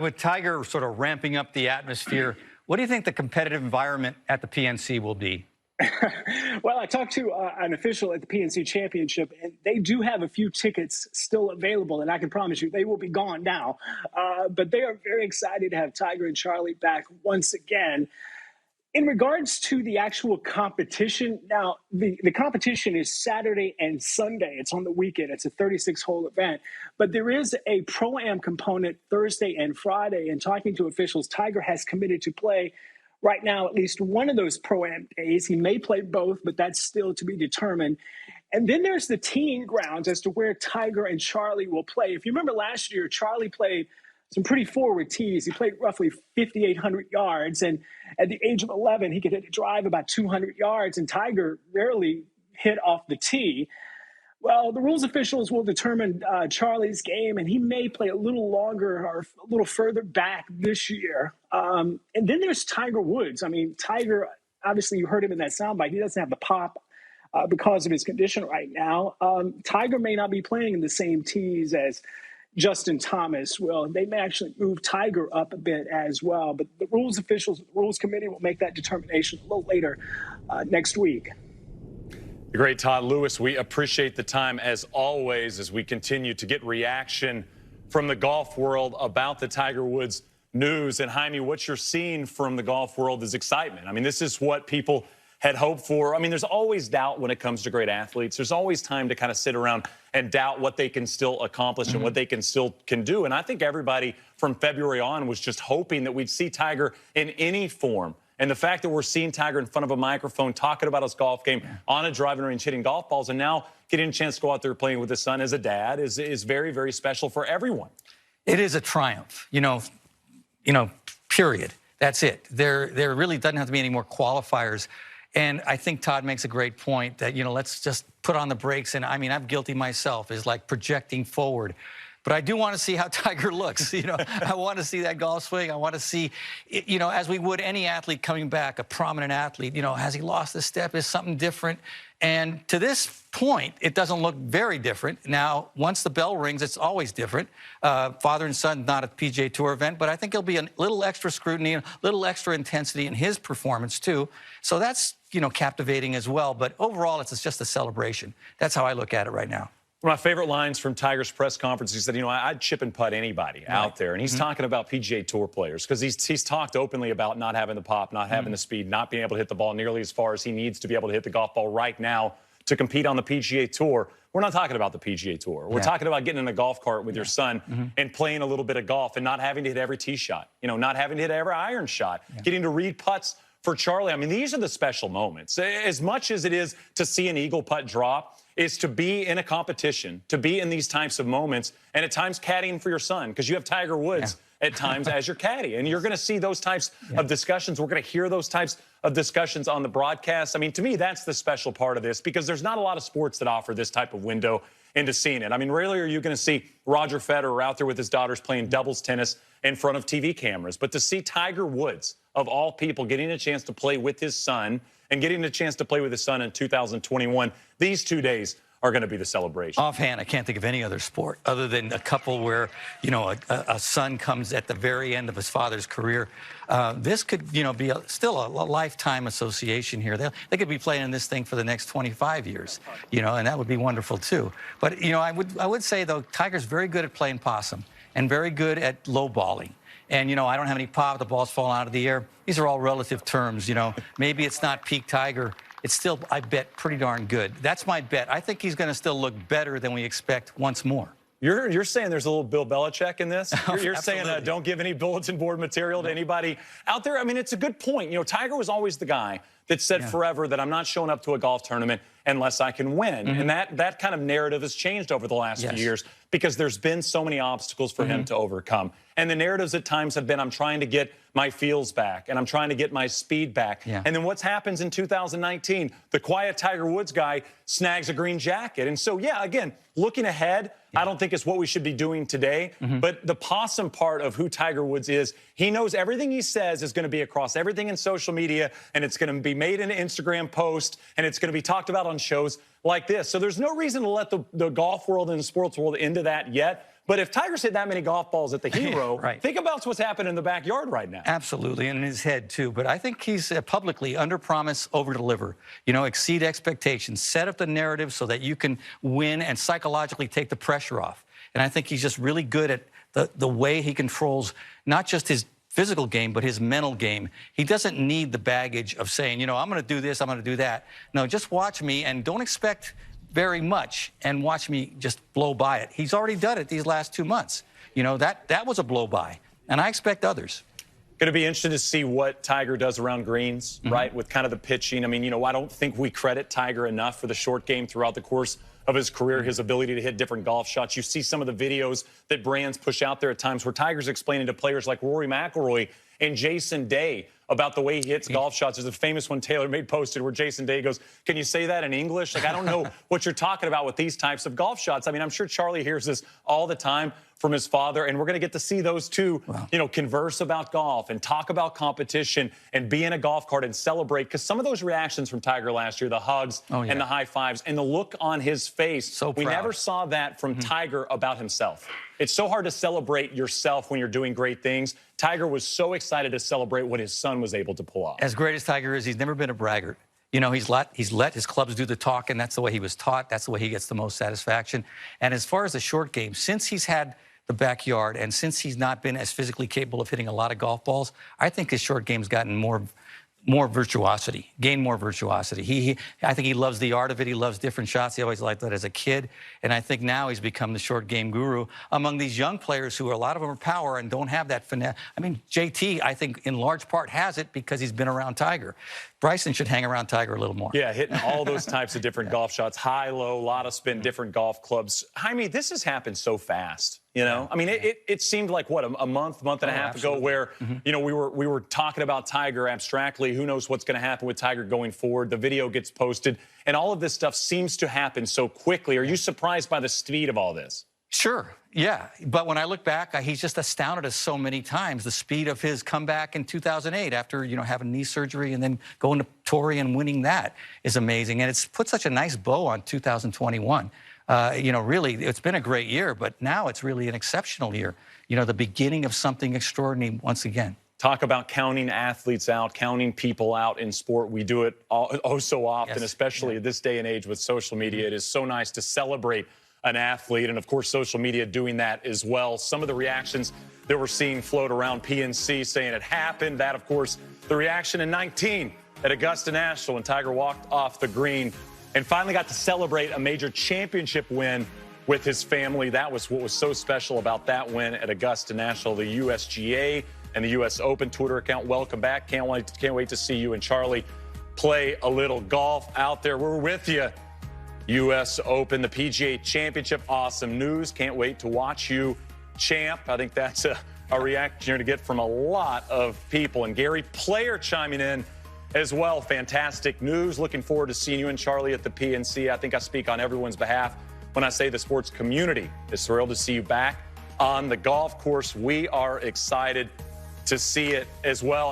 With Tiger sort of ramping up the atmosphere, what do you think the competitive environment at the PNC will be? Well, I talked to an official at the PNC Championship, and they do have a few tickets still available, and I can promise you they will be gone now. But they are very excited to have Tiger and Charlie back once again. In regards to the actual competition, now the competition is Saturday and Sunday. It's on the weekend. It's a 36-hole event. But there is a Pro-Am component Thursday and Friday. And talking to officials, Tiger has committed to play right now at least one of those Pro-Am days. He may play both, but that's still to be determined. And then there's the teeing grounds as to where Tiger and Charlie will play. If you remember last year, Charlie played some pretty forward tees. He played roughly 5,800 yards. And at the age of 11, he could hit a drive about 200 yards. And Tiger rarely hit off the tee. Well, the rules officials will determine Charlie's game, and he may play a little longer or a little further back this year. And then there's Tiger Woods. I mean, Tiger, obviously you heard him in that soundbite. He doesn't have the pop because of his condition right now. Tiger may not be playing in the same tees as Justin Thomas. Well, they may actually move Tiger up a bit as well. But the rules officials, the rules committee will make that determination a little later next week. The great Todd Lewis, we appreciate the time as always as we continue to get reaction from the golf world about the Tiger Woods news. And Jaime, what you're seeing from the golf world is excitement. I mean, this is what people had hoped for. I mean, there's always doubt when it comes to great athletes. There's always time to kind of sit around and doubt what they can still accomplish and what they can do. And I think everybody from February on was just hoping that we'd see Tiger in any form. And the fact that we're seeing Tiger in front of a microphone talking about his golf game on a driving range, hitting golf balls, and now getting a chance to go out there playing with his son as a dad is very, very special for everyone. It is a triumph, period. That's it. There really doesn't have to be any more qualifiers. And I think Todd makes a great point that, let's just put on the brakes. And I mean, I'm guilty myself, is like projecting forward. But I do want to see how Tiger looks. I want to see that golf swing. I want to see, as we would any athlete coming back, a prominent athlete, has he lost a step? Is something different? And to this point, it doesn't look very different. Now, once the bell rings, it's always different. Father and son, not a PGA Tour event, but I think there'll be a little extra scrutiny, a little extra intensity in his performance, too. So that's, captivating as well. But overall, it's just a celebration. That's how I look at it right now. One of my favorite lines from Tiger's press conference, he said, I'd chip and putt anybody out there. And he's talking about PGA Tour players because he's talked openly about not having the pop, not having the speed, not being able to hit the ball nearly as far as he needs to be able to hit the golf ball right now to compete on the PGA Tour. We're not talking about the PGA Tour. We're talking about getting in a golf cart with your son and playing a little bit of golf and not having to hit every tee shot, not having to hit every iron shot, getting to read putts for Charlie. I mean, these are the special moments. As much as it is to see an eagle putt drop, is to be in a competition, to be in these types of moments, and at times caddying for your son, because you have Tiger Woods at times as your caddy. And you're going to see those types of discussions. We're going to hear those types of discussions on the broadcast. I mean, to me, that's the special part of this, because there's not a lot of sports that offer this type of window into seeing it. I mean, rarely are you going to see Roger Federer out there with his daughters playing doubles tennis in front of TV cameras. But to see Tiger Woods, of all people, getting a chance to play with his son and getting a chance to play with his son in 2021, these 2 days are going to be the celebration. Offhand, I can't think of any other sport other than a couple where, a son comes at the very end of his father's career. This could, be still a lifetime association here. They could be playing in this thing for the next 25 years, and that would be wonderful too. But, I would say, though, Tiger's very good at playing possum and very good at low-balling. And, I don't have any pop, the ball's falling out of the air. These are all relative terms, Maybe it's not peak Tiger. It's still, I bet, pretty darn good. That's my bet. I think he's going to still look better than we expect once more. You're saying there's a little Bill Belichick in this? You're saying don't give any bulletin board material to anybody out there? I mean, it's a good point. Tiger was always the guy that said forever that I'm not showing up to a golf tournament unless I can win. And that kind of narrative has changed over the last few years because there's been so many obstacles for him to overcome. And the narratives at times have been, I'm trying to get my feels back and I'm trying to get my speed back. And then what happens in 2019? The quiet Tiger Woods guy snags a green jacket. And so, again, looking ahead, I don't think it's what we should be doing today. But the possum part of who Tiger Woods is, he knows everything he says is going to be across everything in social media, and it's going to be made in an Instagram post, and it's going to be talked about on shows like this. So there's no reason to let the golf world and the sports world into that yet. But if Tiger's hit that many golf balls at the Hero, Right. think about what's happening in the backyard right now. Absolutely, and in his head too. But I think he's publicly under-promise, over-deliver. You know, exceed expectations, set up the narrative so that you can win and psychologically take the pressure off. And I think he's just really good at the way he controls not just his physical game, but his mental game. He doesn't need the baggage of saying, you know, I'm going to do this, I'm going to do that. No, just watch me and don't expect very much and watch me just blow by it. He's already done it these last 2 months. You know, that was a blow by, and I expect others. Going to be interesting to see what Tiger does around greens, right, with kind of the pitching. I mean, you know, I don't think we credit Tiger enough for the short game throughout the course of his career, his ability to hit different golf shots. You see some of the videos that brands push out there at times where Tiger's explaining to players like Rory McIlroy and Jason Day about the way he hits golf shots. There's a famous one TaylorMade posted where Jason Day goes, "Can you say that in English? Like, I don't know what you're talking about with these types of golf shots." I mean, I'm sure Charlie hears this all the time from his father, and we're going to get to see those two, you know, converse about golf and talk about competition and be in a golf cart and celebrate. Because some of those reactions from Tiger last year, the hugs and the high fives and the look on his face, So we proud. never saw that from Tiger about himself. It's so hard to celebrate yourself when you're doing great things. Tiger was so excited to celebrate what his son was able to pull off. As great as Tiger is, he's never been a braggart. You know, he's let his clubs do the talking. That's the way he was taught. That's the way he gets the most satisfaction. And as far as the short game, since he's had the backyard and since he's not been as physically capable of hitting a lot of golf balls, I think his short game's gotten more virtuosity, gained more virtuosity. I think he loves the art of it. He loves different shots. He always liked that as a kid. And I think now he's become the short game guru among these young players who a lot of them are power and don't have that finesse. I mean, JT, I think in large part has it because he's been around Tiger. Bryson should hang around Tiger a little more. Yeah, hitting all those types of different golf shots, high, low, a lot of spin, different golf clubs. Jaime, this has happened so fast, you know? I mean, it seemed like, what, a month and a half ago where, you know, we were talking about Tiger abstractly. Who knows what's going to happen with Tiger going forward? The video gets posted, and all of this stuff seems to happen so quickly. Are you surprised by the speed of all this? Sure, yeah. But when I look back, he's just astounded us so many times. The speed of his comeback in 2008 after, you know, having knee surgery and then going to Torrey and winning that is amazing. And it's put such a nice bow on 2021. You know, really, it's been a great year, but now it's really an exceptional year. You know, the beginning of something extraordinary once again. Talk about counting athletes out, counting people out in sport. We do it so often, especially at this day and age with social media. It is so nice to celebrate an athlete, and of course social media doing that as well. Some of the reactions that we're seeing float around PNC saying it happened. That, of course, the reaction in 19 at Augusta National when Tiger walked off the green and finally got to celebrate a major championship win with his family. That was what was so special about that win at Augusta National. The USGA and the US Open Twitter account, welcome back. Can't wait to see you and Charlie play a little golf out there. We're with you. U.S. Open, the PGA Championship, awesome news. Can't wait to watch you, champ. I think that's a reaction you're going to get from a lot of people. And Gary Player chiming in as well. Fantastic news. Looking forward to seeing you and Charlie at the PNC. I think I speak on everyone's behalf when I say the sports community is thrilled to see you back on the golf course. We are excited to see it as well.